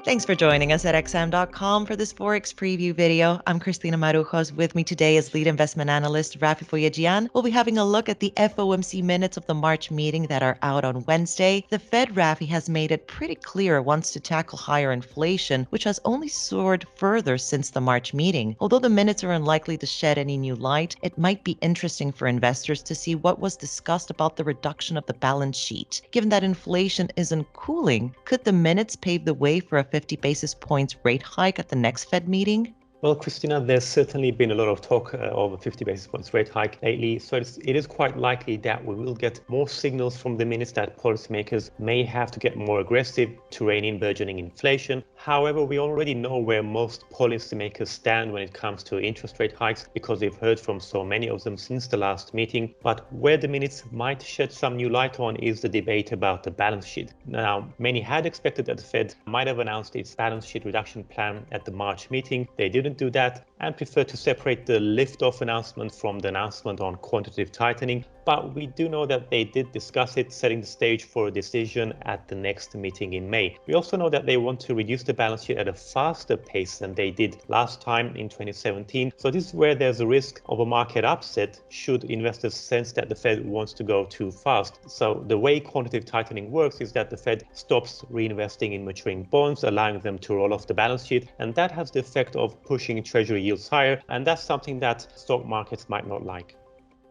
Thanks for joining us at XM.com for this Forex Preview video. I'm Christina Marujos. With me today is lead investment analyst Rafi Foyadjian. We'll be having a look at the FOMC minutes of the March meeting that are out on Wednesday. The Fed, Rafi, has made it pretty clear it wants to tackle higher inflation, which has only soared further since the March meeting. Although the minutes are unlikely to shed any new light, it might be interesting for investors to see what was discussed about the reduction of the balance sheet. Given that inflation isn't cooling, could the minutes pave the way for a 50 basis points rate hike at the next Fed meeting? Well, Christina, there's certainly been a lot of talk of a 50 basis points rate hike lately, so it is quite likely that we will get more signals from the minutes that policymakers may have to get more aggressive to rein in burgeoning inflation. However, we already know where most policymakers stand when it comes to interest rate hikes because we've heard from so many of them since the last meeting. But where the minutes might shed some new light on is the debate about the balance sheet. Now, many had expected that the Fed might have announced its balance sheet reduction plan at the March meeting. They didn't do that and prefer to separate the lift-off announcement from the announcement on quantitative tightening. But we do know that they did discuss it, setting the stage for a decision at the next meeting in May. We also know that they want to reduce the balance sheet at a faster pace than they did last time in 2017. So this is where there's a risk of a market upset should investors sense that the Fed wants to go too fast. So the way quantitative tightening works is that the Fed stops reinvesting in maturing bonds, allowing them to roll off the balance sheet. And that has the effect of pushing treasury yields higher. And that's something that stock markets might not like.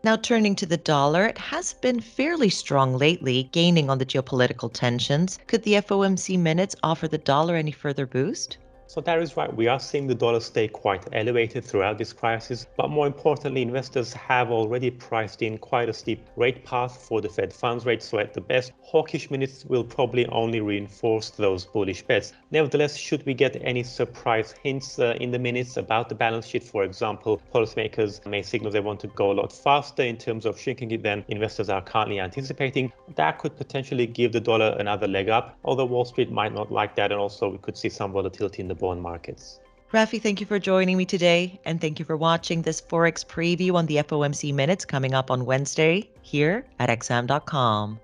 Now, turning to the dollar, it has been fairly strong lately, gaining on the geopolitical tensions. Could the FOMC minutes offer the dollar any further boost? So that is right. We are seeing the dollar stay quite elevated throughout this crisis. But more importantly, investors have already priced in quite a steep rate path for the Fed funds rate. So at the best, hawkish minutes will probably only reinforce those bullish bets. Nevertheless, should we get any surprise hints in the minutes about the balance sheet, for example, policymakers may signal they want to go a lot faster in terms of shrinking it than investors are currently anticipating. That could potentially give the dollar another leg up, although Wall Street might not like that. And also we could see some volatility in the bond markets. Rafi, thank you for joining me today, and thank you for watching this Forex preview on the FOMC minutes coming up on Wednesday here at XM.com.